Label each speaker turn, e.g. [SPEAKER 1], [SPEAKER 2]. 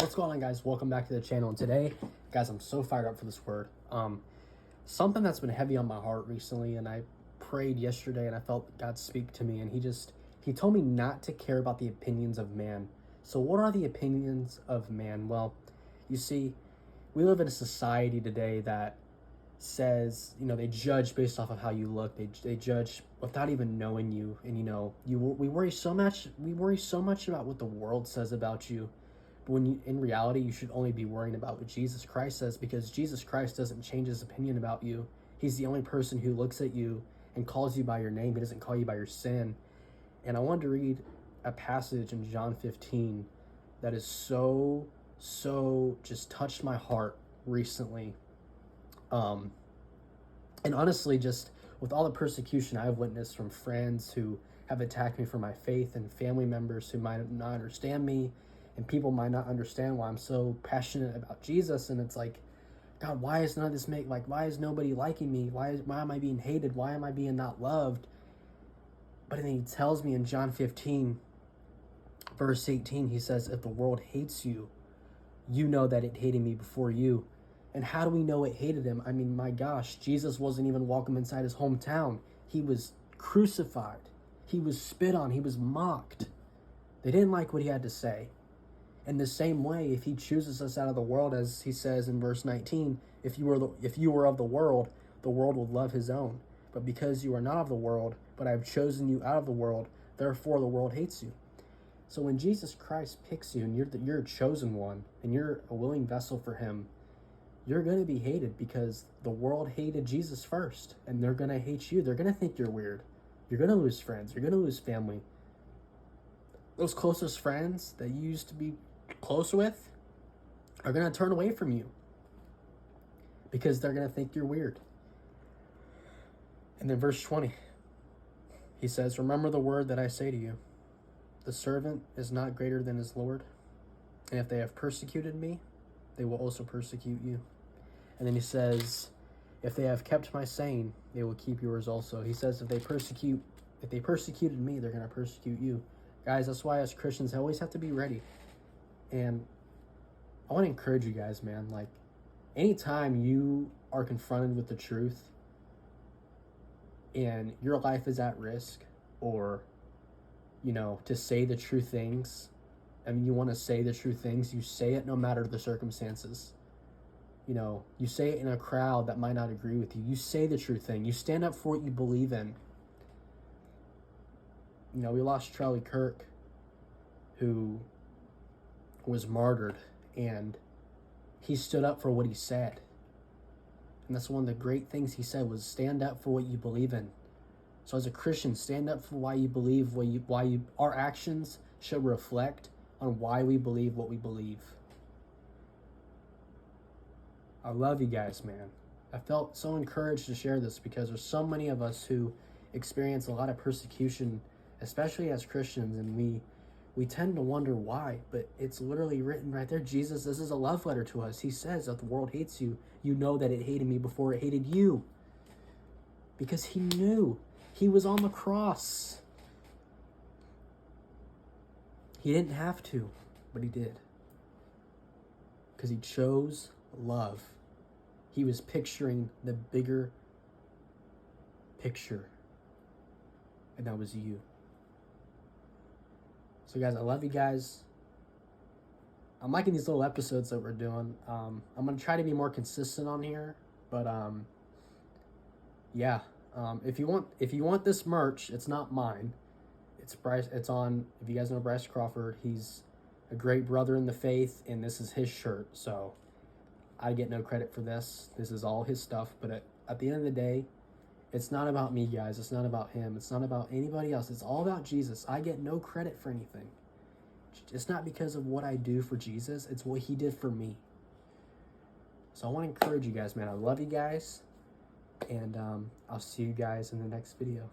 [SPEAKER 1] What's going on, guys? Welcome back to the channel. And today, guys, I'm so fired up for this word. Something that's been heavy on my heart recently, and I prayed yesterday and I felt God speak to me, and he told me not to care about the opinions of man. So what are the opinions of man? Well, you see, we live in a society today that says, they judge based off of how you look. They judge without even knowing you. And we worry so much about what the world says about you. But in reality, you should only be worrying about what Jesus Christ says, because Jesus Christ doesn't change his opinion about you. He's the only person who looks at you and calls you by your name. He doesn't call you by your sin. And I wanted to read a passage in John 15 that is so just touched my heart recently. And honestly, just with all the persecution I've witnessed from friends who have attacked me for my faith, and family members who might not understand me, and people might not understand why I'm so passionate about Jesus. And it's like, God, why is none of this why is nobody liking me? Why am I being hated? Why am I being not loved? But then he tells me in John 15, verse 18, he says, if the world hates you, you know that it hated me before you. And how do we know it hated him? I mean, my gosh, Jesus wasn't even welcome inside his hometown. He was crucified. He was spit on. He was mocked. They didn't like what he had to say. In the same way, if he chooses us out of the world, as he says in verse 19, if you were of the world would love his own. But because you are not of the world, but I have chosen you out of the world, therefore the world hates you. So when Jesus Christ picks you, and you're a chosen one, and you're a willing vessel for him, you're going to be hated, because the world hated Jesus first, and they're going to hate you. They're going to think you're weird. You're going to lose friends. You're going to lose family. Those closest friends that you used to be close with are going to turn away from you, because they're going to think you're weird. And then verse 20, he says, remember the word that I say to you. The servant is not greater than his Lord. And if they have persecuted me, they will also persecute you. And then he says, if they have kept my saying, they will keep yours also. He says, if they persecuted me, they're going to persecute you. Guys, that's why as Christians, I always have to be ready. And I want to encourage you guys, man. Like, anytime you are confronted with the truth and your life is at risk, or, to say the true things, you want to say the true things, you say it no matter the circumstances. You say it in a crowd that might not agree with you. You say the true thing. You stand up for what you believe in. We lost Charlie Kirk, who was martyred, and he stood up for what he said. And that's one of the great things he said, was stand up for what you believe in. So as a Christian, stand up for why you believe, our actions should reflect on why we believe what we believe. I love you guys, man. I felt so encouraged to share this, because there's so many of us who experience a lot of persecution, especially as Christians, and we tend to wonder why, but it's literally written right there. Jesus, this is a love letter to us. He says, if the world hates you, you know that it hated me before it hated you. Because he knew. He was on the cross. He didn't have to, but he did. Because he chose love. He was picturing the bigger picture. And that was you. So guys, I love you guys. I'm liking these little episodes that we're doing. I'm going to try to be more consistent on here. But yeah. If you want this merch, it's not mine. It's Bryce. It's on, if you guys know Bryce Crawford, he's a great brother in the faith, and this is his shirt. So I get no credit for this. This is all his stuff. But at the end of the day, it's not about me, guys. It's not about him. It's not about anybody else. It's all about Jesus. I get no credit for anything. It's not because of what I do for Jesus. It's what he did for me. So I want to encourage you guys, man. I love you guys. And I'll see you guys in the next video.